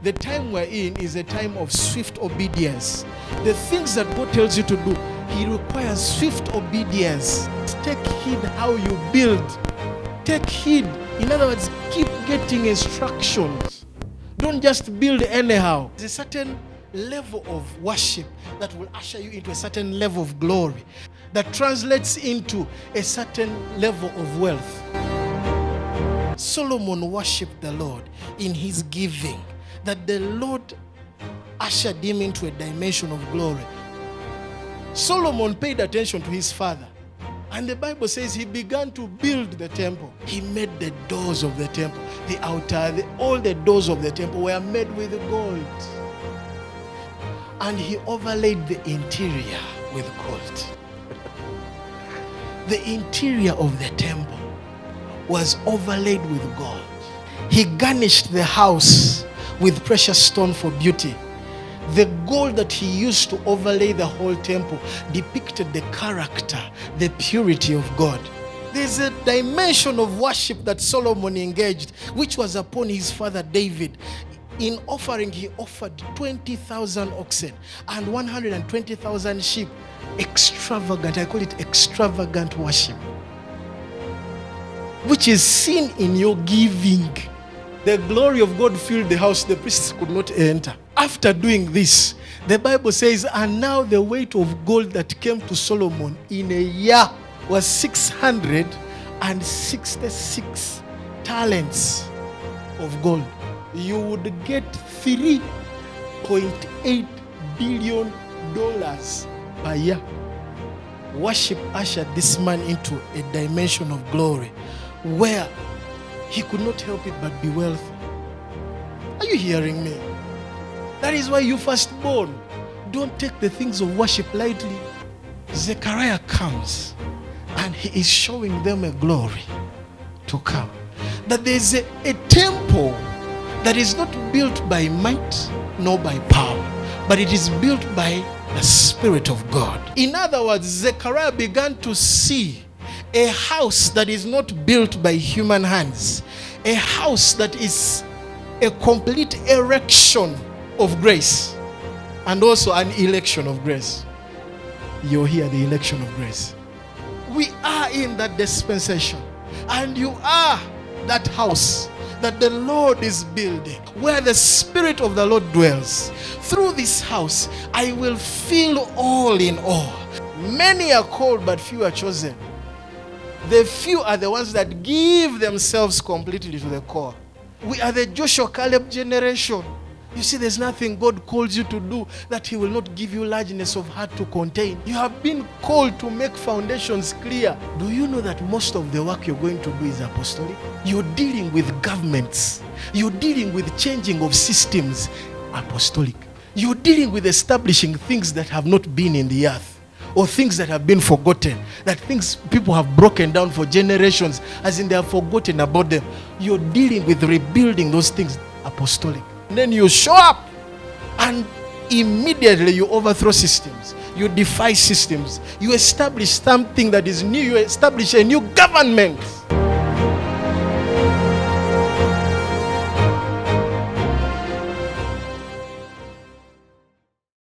The time we're in is a time of swift obedience. The things that God tells you to do, He requires swift obedience. Take heed how you build. Take heed. In other words, keep getting instructions. Don't just build anyhow. There's a certain level of worship that will usher you into a certain level of glory that translates into a certain level of wealth. Solomon worshiped the Lord in his giving, that the Lord ushered him into a dimension of glory. Solomon paid attention to his father, and the Bible says he began to build the temple. He made the doors of the temple, the altar, all the doors of the temple were made with gold. And he overlaid the interior with gold. The interior of the temple was overlaid with gold. He garnished the house with precious stone for beauty. The gold that he used to overlay the whole temple depicted the character, the purity of God. There's a dimension of worship that Solomon engaged, which was upon his father David. In offering, he offered 20,000 oxen and 120,000 sheep. Extravagant, I call it extravagant worship, which is seen in your giving. The glory of God filled the house, the priests could not enter. After doing this, the Bible says, and now the weight of gold that came to Solomon in a year was 666 talents of gold. You would get $3.8 billion per year. Worship ushered this man into a dimension of glory where he could not help it but be wealthy. Are you hearing me? That is why you firstborn, don't take the things of worship lightly. Zechariah comes and he is showing them a glory to come. That there is a temple that is not built by might nor by power, but it is built by the Spirit of God. In other words, Zechariah began to see a house that is not built by human hands, a house that is a complete erection of grace and also an election of grace. You hear the election of grace. We are in that dispensation, and you are that house that the Lord is building, where the Spirit of the Lord dwells. Through this house, I will fill all in all. Many are called, but few are chosen. The few are the ones that give themselves completely to the core. We are the Joshua Caleb generation. You see, there's nothing God calls you to do that He will not give you largeness of heart to contain. You have been called to make foundations clear. Do you know that most of the work you're going to do is apostolic? You're dealing with governments. You're dealing with changing of systems. Apostolic. You're dealing with establishing things that have not been in the earth, or things that have been forgotten, that things people have broken down for generations, as in they have forgotten about them. You're dealing with rebuilding those things. Apostolic. And then you show up and immediately you overthrow systems. You defy systems. You establish something that is new. You establish a new government.